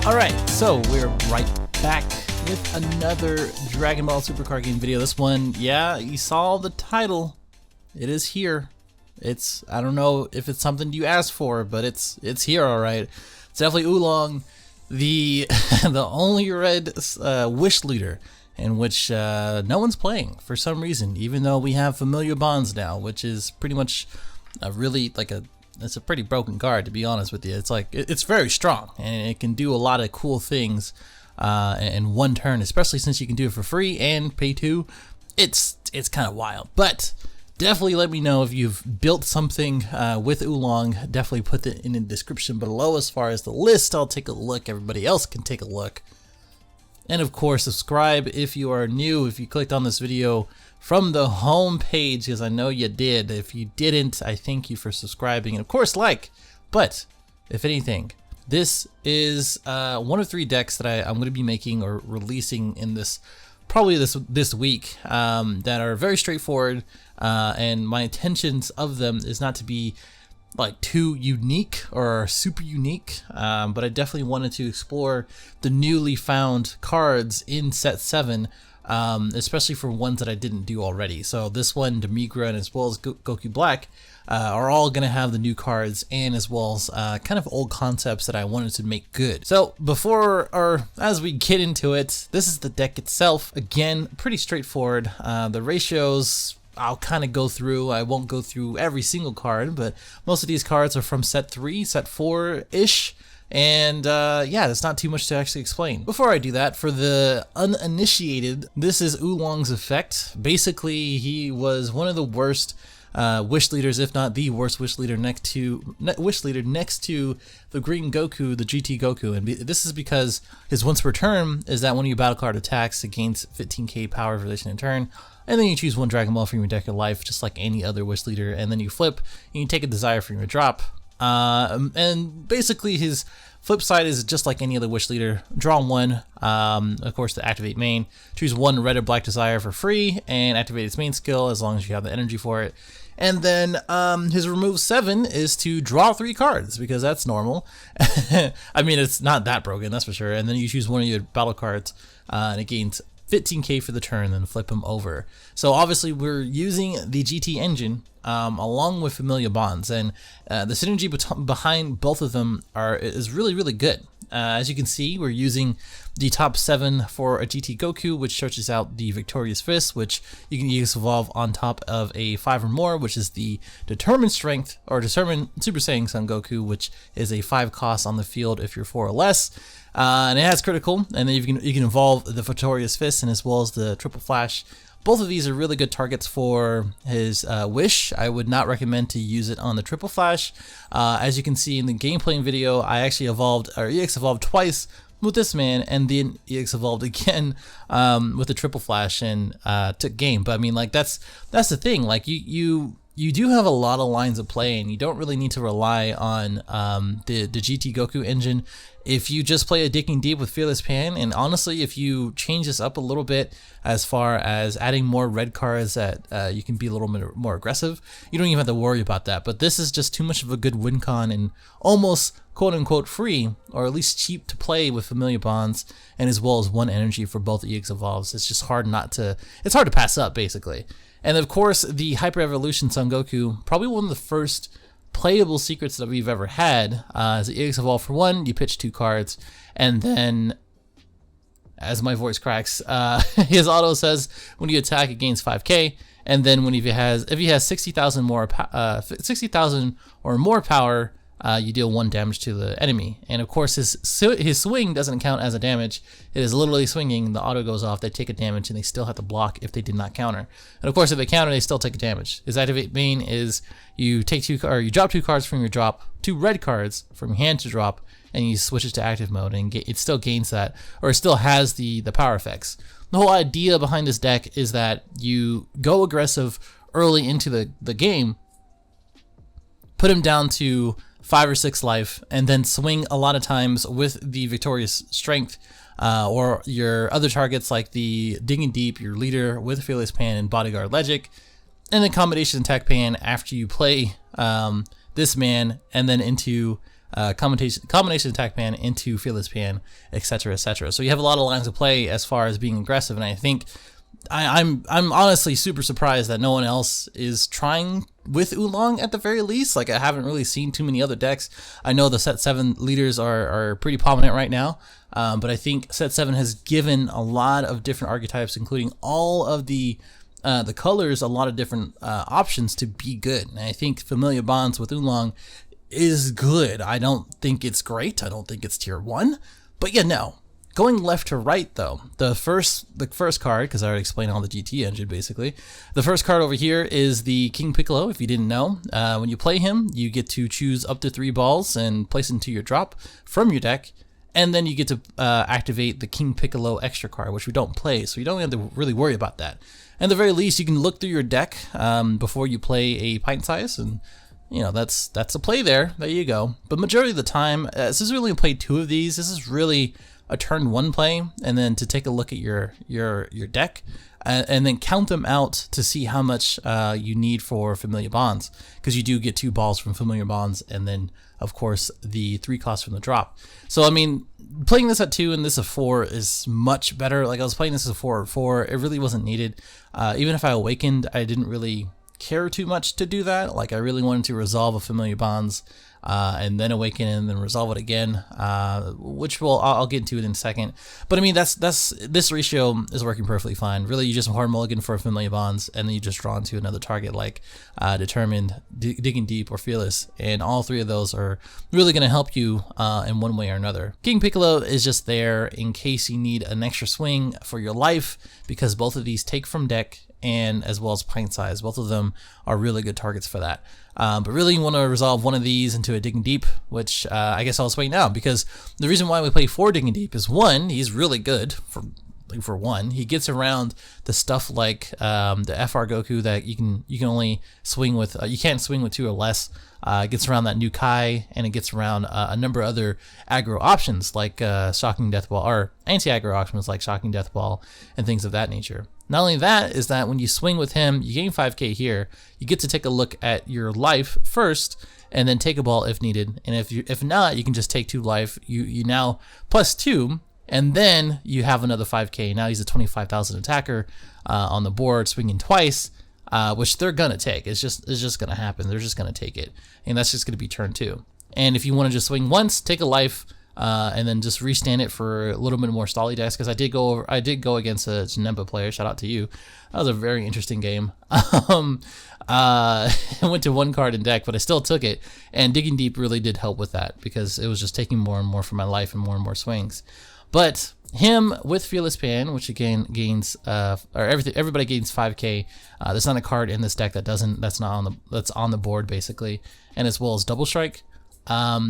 Alright, so we're right back with another Dragon Ball Super card game video. This one, yeah, you saw the title. It is here. I don't know if it's something you asked for, but it's here, alright. It's definitely Oolong, the only red wish leader in which no one's playing for some reason, even though we have familiar bonds now, which is pretty much it's a pretty broken card, to be honest with you. It's very strong and it can do a lot of cool things in one turn, especially since you can do it for free and pay 2. It's kind of wild, but definitely let me know if you've built something with Oolong. Definitely put it in the description below. As far as the list, I'll take a look. Everybody else can take a look. And of course, subscribe if you are new. If you clicked on this video from the home page, because I know you did. If you didn't, I thank you for subscribing. And of course, like. But if anything, this is one of 3 decks that I'm going to be making or releasing in probably this week that are very straightforward. And my intentions of them is not to be like too unique or super unique, but I definitely wanted to explore the newly found cards in set 7, especially for ones that I didn't do already. So this one, Demigra, and as well as Goku Black are all gonna have the new cards, and as well as kind of old concepts that I wanted to make good. So as we get into it, this is the deck itself. Again, pretty straightforward. The ratios I'll kind of go through. I won't go through every single card, but most of these cards are from set 3, set 4-ish. And yeah, there's not too much to actually explain. Before I do that, for the uninitiated, this is Oolong's effect. Basically, he was one of the worst wish leaders, if not the worst wish leader next to the Green Goku, the GT Goku. And this is because his once per turn is that when your battle card attacks, it gains 15k power relation in turn. And then you choose 1 Dragon Ball from your deck of life, just like any other wish leader. And then you flip, and you take a desire from your drop. And basically his flip side is just like any other wish leader. Draw 1, of course, to activate main. Choose 1 red or black desire for free, and activate its main skill as long as you have the energy for it. And then his remove 7 is to draw 3 cards, because that's normal. I mean, it's not that broken, that's for sure. And then you choose 1 of your battle cards, and it gains 15k for the turn, then flip him over. So obviously we're using the GT engine along with Familiar Bonds, and the synergy behind both of them is really, really good. As you can see, we're using the top 7 for a GT Goku, which searches out the Victorious Fist, which you can use evolve on top of a 5 or more, which is the Determined Strength, or Determined Super Saiyan Son Goku, which is a 5 cost on the field if you're 4 or less. And it has critical, and then you can evolve the Victorious Fist, and as well as the Triple Flash. Both of these are really good targets for his wish. I would not recommend to use it on the Triple Flash. As you can see in the gameplay video, I actually EX evolved twice with this man, and then EX evolved again with the Triple Flash and took game. But I mean, like that's the thing. Like you do have a lot of lines of play, and you don't really need to rely on the GT Goku engine. If you just play a Digging Deep with Fearless Pan, and honestly, if you change this up a little bit as far as adding more red cards that you can be a little bit more aggressive, you don't even have to worry about that. But this is just too much of a good win con and almost quote-unquote free, or at least cheap to play with Familiar Bonds, and as well as 1 energy for both EX Evolves. It's just hard it's hard to pass up, basically. And of course, the Hyper Evolution Son Goku, probably one of the first playable secrets that we've ever had. As the EX Evolve for 1, you pitch 2 cards, and then, as my voice cracks, his auto says when you attack, it gains 5k, and then if he has 60,000 or more power, you deal 1 damage to the enemy. And of course, his swing doesn't count as a damage. It is literally swinging. The auto goes off. They take a damage, and they still have to block if they did not counter. And of course, if they counter, they still take a damage. His activate main is you drop 2 cards from your drop, 2 red cards from your hand to drop, and you switch it to active mode, and it still gains that, or it still has the power effects. The whole idea behind this deck is that you go aggressive early into the game, put him down to 5 or 6 life, and then swing a lot of times with the Victorious Strength, or your other targets like the Digging Deep, your leader with Fearless Pan and Bodyguard Legic, and then combination attack pan after you play this man, and then into combination attack pan into fearless pan, etc., etc. So you have a lot of lines of play as far as being aggressive, and I think I'm honestly super surprised that no one else is trying with Oolong at the very least. Like, I haven't really seen too many other decks. I know the set 7 leaders are pretty prominent right now, but I think set 7 has given a lot of different archetypes, including all of the colors, a lot of different options to be good. And I think Familiar Bonds with Oolong is good. I don't think it's great. I don't think it's tier 1, but yeah, no. Going left to right though, the first card, because I already explained all the GT engine basically, the first card over here is the King Piccolo. If you didn't know, when you play him, you get to choose up to 3 balls and place into your drop from your deck, and then you get to activate the King Piccolo extra card, which we don't play, so you don't have to really worry about that. At the very least, you can look through your deck before you play a pint size, and you know, that's a play there. There you go. But majority of the time, since we only played 2 of these, this is really a turn 1 play, and then to take a look at your deck, and then count them out to see how much you need for Familiar Bonds, because you do get 2 balls from Familiar Bonds, and then of course the 3 costs from the drop. So I mean, playing this at 2 and this at 4 is much better. Like, I was playing this at 4, it really wasn't needed. Even if I awakened, I didn't really care too much to do that. Like, I really wanted to resolve a Familiar Bonds and then awaken and then resolve it again, which I'll get into it in a second. But I mean, this ratio is working perfectly fine. Really, you just hard mulligan for Familiar Bonds, and then you just draw into another target like Determined, Digging Deep, or Fearless, and all 3 of those are really going to help you in one way or another. King Piccolo is just there in case you need an extra swing for your life, because both of these take from deck, and as well as pint size. Both of them are really good targets for that. But really, you want to resolve one of these into a Digging Deep, which I guess I'll explain now, because the reason why we play 4 Digging Deep is, 1, he's really good for 1. He gets around the stuff like the FR Goku that you can only swing with, you can't swing with 2 or less. It gets around that new Kai, and it gets around a number of other aggro options like Shocking Death Ball, or anti-aggro options like Shocking Death Ball and things of that nature. Not only that, is that when you swing with him, you gain 5k here. You get to take a look at your life first, and then take a ball if needed. And if not, you can just take 2 life. You now plus 2, and then you have another 5k. Now he's a 25,000 attacker on the board, swinging twice, which they're gonna take. It's just gonna happen. They're just gonna take it, and that's just gonna be turn 2. And if you want to just swing once, take a life. And then just restand it for a little bit more stally decks, because I did go against a Janemba player. Shout out to you. That was a very interesting game. I went to 1 card in deck, but I still took it. And Digging Deep really did help with that, because it was just taking more and more from my life and more swings. But him with Fearless Pan, which again gains, or everybody gains 5k. There's not a card in this deck that's on the board basically, and as well as Double Strike.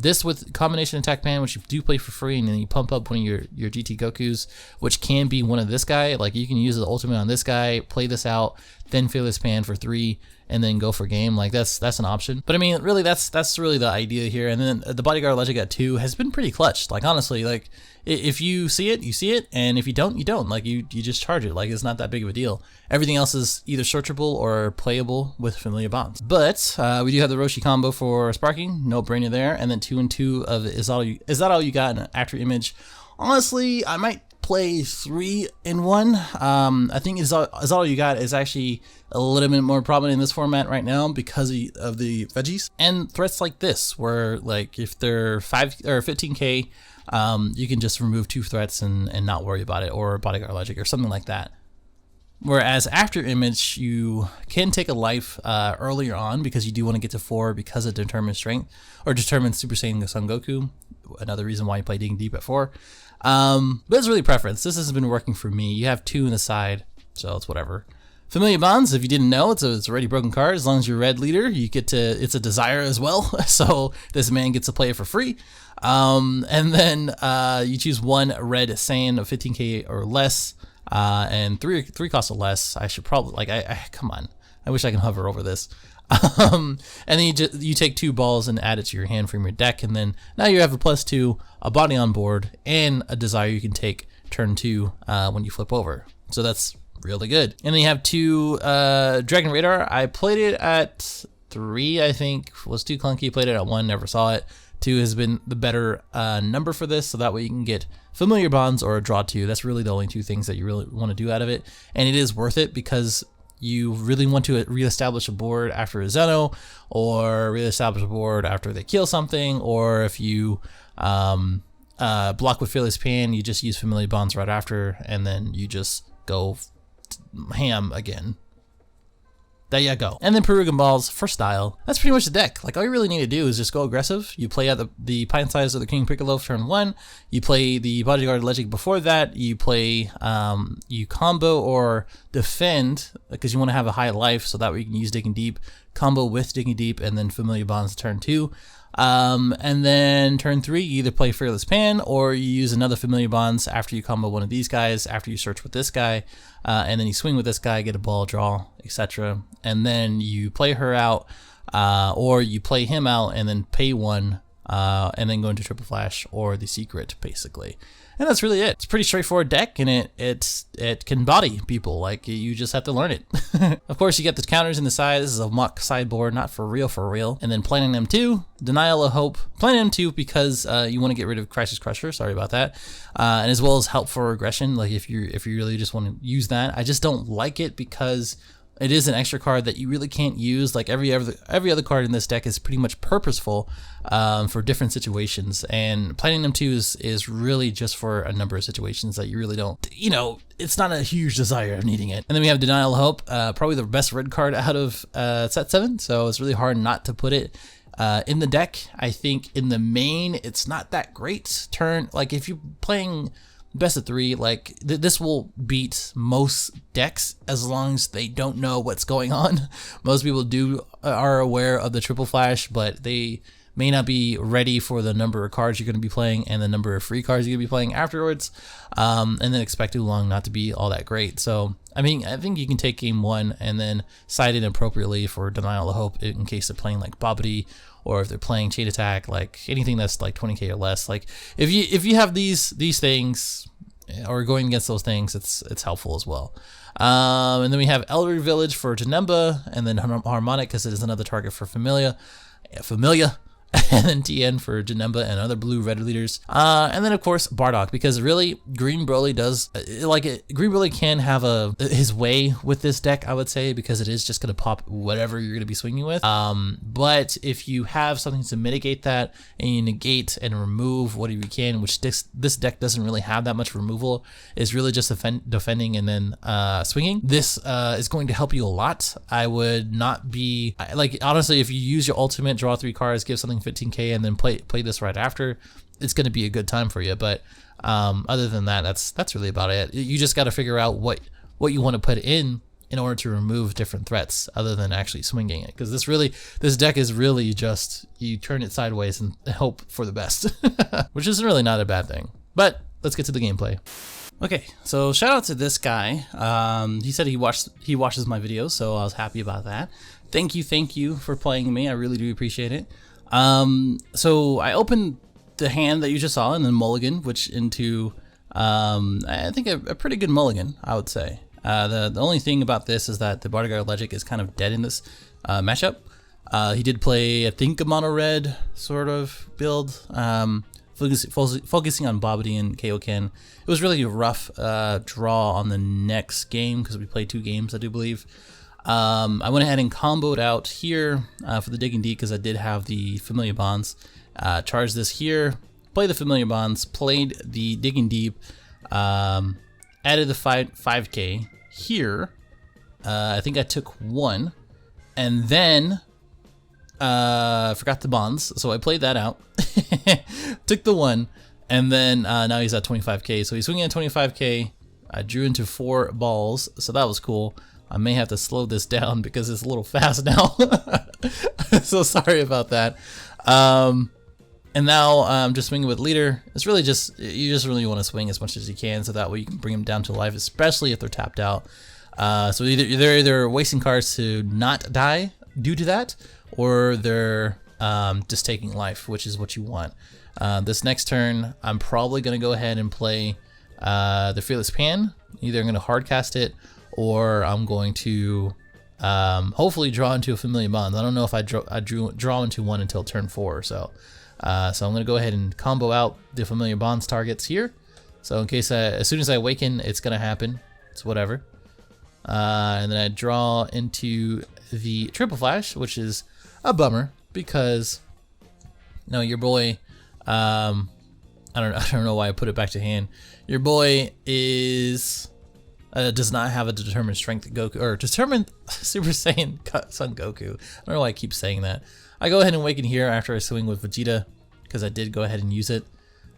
This with combination attack pan, which you do play for free, and then you pump up one of your GT Gokus, which can be one of this guy. Like, you can use the ultimate on this guy, play this out, then Fearless Pan for 3, and then go for game. Like, that's an option. But I mean, really, that's really the idea here. And then the Bodyguard Legend at 2 has been pretty clutch. Like, honestly, like, if you see it, you see it, and if you don't, you don't. Like, you just charge it. Like, it's not that big of a deal. Everything else is either searchable or playable with Familiar Bonds. But we do have the Roshi combo for Sparking, no brainer there, and then 2 and 2 of Is That All You Got in an After Image. Honestly, I might play 3 in 1. I think Is All You Got is actually a little bit more prominent in this format right now because of the veggies and threats like this, where like if they're 5 or 15k, you can just remove 2 threats and not worry about it, or Bodyguard Logic or something like that. Whereas After Image, you can take a life earlier on, because you do want to get to 4 because of Determined Strength, or Determined Super Saiyan Son Goku. Another reason why you play Digging Deep at 4. But it's really preference. This has been working for me. You have 2 in the side, so it's whatever. Familiar Bonds, if you didn't know, it's already broken card. As long as you're red leader, you get to, it's a desire as well. So this man gets to play it for free. And then you choose 1 red Saiyan of 15k or less, and 3 costs or less. I should probably, like, I come on. I wish I can hover over this. And then you take 2 balls and add it to your hand from your deck, and then now you have a +2, a body on board, and a desire you can take turn 2 when you flip over. So that's really good. And then you have 2 Dragon Radar. I played it at 3, I think. Was too clunky. Played it at 1, never saw it. 2 has been the better number for this, so that way you can get familiar bonds or a draw 2. That's really the only 2 things that you really want to do out of it, and it is worth it because you really want to reestablish a board after a Zeno, or reestablish a board after they kill something, or if you block with Fearless Pan, you just use Familiar Bonds right after, and then you just go ham again. There you go. And then Peruvian Balls for style. That's pretty much the deck. Like, all you really need to do is just go aggressive. You play out the PANTIES or the King Piccolo turn 1. You play the Bodyguard Legend before that. You play, you combo or defend, because you want to have a high life, so that way you can use Digging Deep. Combo with Digging Deep, and then Familiar Bonds turn 2. And then turn 3, you either play Fearless Pan, or you use another Familiar Bonds after you combo one of these guys, after you search with this guy, and then you swing with this guy, get a ball, draw, etc. And then you play her out, or you play him out and then pay 1, and then go into Triple Flash or the Secret, basically. And that's really it. It's a pretty straightforward deck, and it can body people. Like, you just have to learn it. Of course, you get the counters in the side. This is a mock sideboard, not for real. And then Planning Them 2, Denial of Hope. Planning Them 2 because you want to get rid of Crisis Crusher. Sorry about that. And as well as Help for Aggression. Like, if you really just want to use that. I just don't like it because it is an extra card that you really can't use. Like, every other card in this deck is pretty much purposeful for different situations, and Planning Them 2 is really just for a number of situations that you really don't, you know, it's not a huge desire of needing it. And then we have Denial of Hope, probably the best red card out of set 7, so it's really hard not to put it in the deck. I think in the main, it's not that great turn. Like, if you're playing best of 3, like this will beat most decks as long as they don't know what's going on. Most people are aware of the Triple Flash, but they may not be ready for the number of cards you're going to be playing and the number of free cards you're going to be playing afterwards, and then expect Oolong not to be all that great. So, I mean, I think you can take game 1 and then side it appropriately for Denial of Hope in case they're playing like Bobbity, or if they're playing Chain Attack, like anything that's like 20k or less. Like, if you have these things, or going against those things, it's helpful as well. And then we have Elder Village for Janemba, and then Harmonic because it is another target for Familia. And then TN for Janemba and other blue-red leaders. And then, of course, Bardock, because really, Green Broly does, Green Broly can have his way with this deck, I would say, because it is just going to pop whatever you're going to be swinging with. But if you have something to mitigate that, and you negate and remove whatever you can, which this deck doesn't really have that much removal, it's really just defending and then swinging. This is going to help you a lot. I would not be, like, honestly, if you use your ultimate, draw 3 cards, give something 15k, and then play this right after, it's going to be a good time for you. But other than that, that's really about it. You just got to figure out what you want to put in order to remove different threats other than actually swinging it, because this deck is really just, you turn it sideways and hope for the best. Which is really not a bad thing. But let's get to the gameplay. Okay, so shout out to this guy. He said he watches my videos, so I was happy about that. Thank you for playing me. I really do appreciate it. So I opened the hand that you just saw, and then mulligan, which into I think a pretty good mulligan, I would say. The only thing about this is that the Bodyguard Legend is kind of dead in this matchup. He did play, I think, a mono red sort of build, focusing on Bobbity and Kaioken. It was really a rough draw on the next game because we played 2 games, I do believe. I went ahead and comboed out here for the Digging Deep because I did have the Familiar Bonds. Charged this here, played the Familiar Bonds, played the Digging Deep, added the 5k here. I think I took 1, and then forgot the bonds, so I played that out. Took the 1, and then now he's at 25k. So he's swinging at 25k. I drew into 4 balls, so that was cool. I may have to slow this down because it's a little fast now. So sorry about that. And now I'm just swinging with leader. It's really just, you just really want to swing as much as you can, so that way you can bring them down to life, especially if they're tapped out. So they're either wasting cards to not die due to that, or they're just taking life, which is what you want. This next turn, I'm probably going to go ahead and play the Fearless Pan. Either I'm going to hard cast it, or I'm going to hopefully draw into a Familiar Bond. I don't know if I draw into one until turn 4, so So I'm going to go ahead and combo out the Familiar Bonds targets here. So in case as soon as I awaken, it's going to happen. It's whatever. And then I draw into the Triple Flash, which is a bummer because, you know, your boy, I don't know why I put it back to hand. Your boy is does not have a determined strength Goku, or determined Super Saiyan Son Goku. I don't know why I keep saying that. I go ahead and awaken here after I swing with Vegeta because I did go ahead and use it.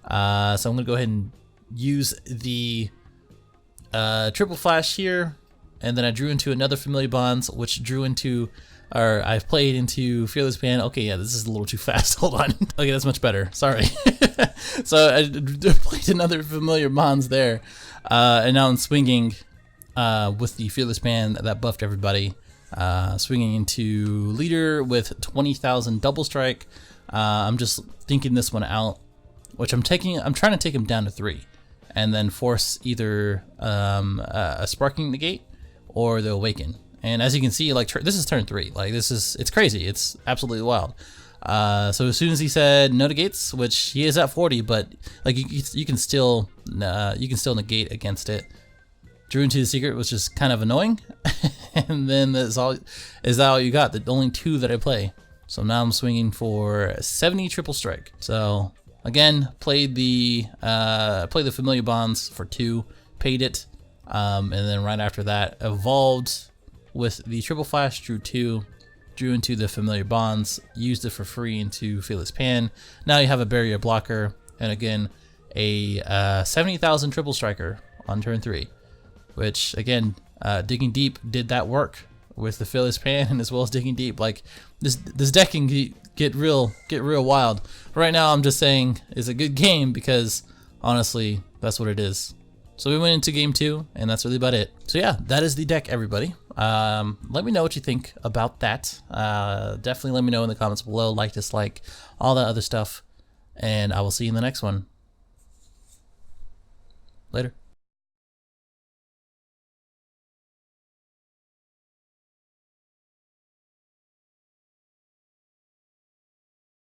So I'm gonna go ahead and use the Triple Flash here, and then I drew into another Familiar Bonds, which drew into, or I've played into Fearless Pan. Okay, yeah, this is a little too fast. Hold on. Okay, that's much better. Sorry. So I played another Familiar Bonds there, and now I'm swinging with the Fearless Pan that buffed everybody. Swinging into leader with 20,000 double strike. I'm just thinking this one out, which I'm trying to take him down to 3, and then force either a sparking negate or the awaken. And as you can see, like this is turn 3. Like it's crazy. It's absolutely wild. So as soon as he said no negates, which he is at 40, but like you can still negate against it. Drew into the secret, which is kind of annoying. And then is that all you got? The only 2 that I play. So now I'm swinging for 70 triple strike. So again, played the Familiar Bonds for 2, paid it, and then right after that evolved with the Triple Flash, drew 2, drew into the Familiar Bonds, used it for free into Fearless Pan. Now you have a barrier blocker, and again a 70,000 triple striker on turn 3, which again, digging deep did that work with the Fearless Pan, and as well as digging deep. Like this deck can get real wild. But right now I'm just saying it's a good game because honestly that's what it is. So we went into game 2, and that's really about it. So yeah, that is the deck, everybody. Let me know what you think about that. Definitely let me know in the comments below, like, dislike, all that other stuff, and I will see you in the next one. Later.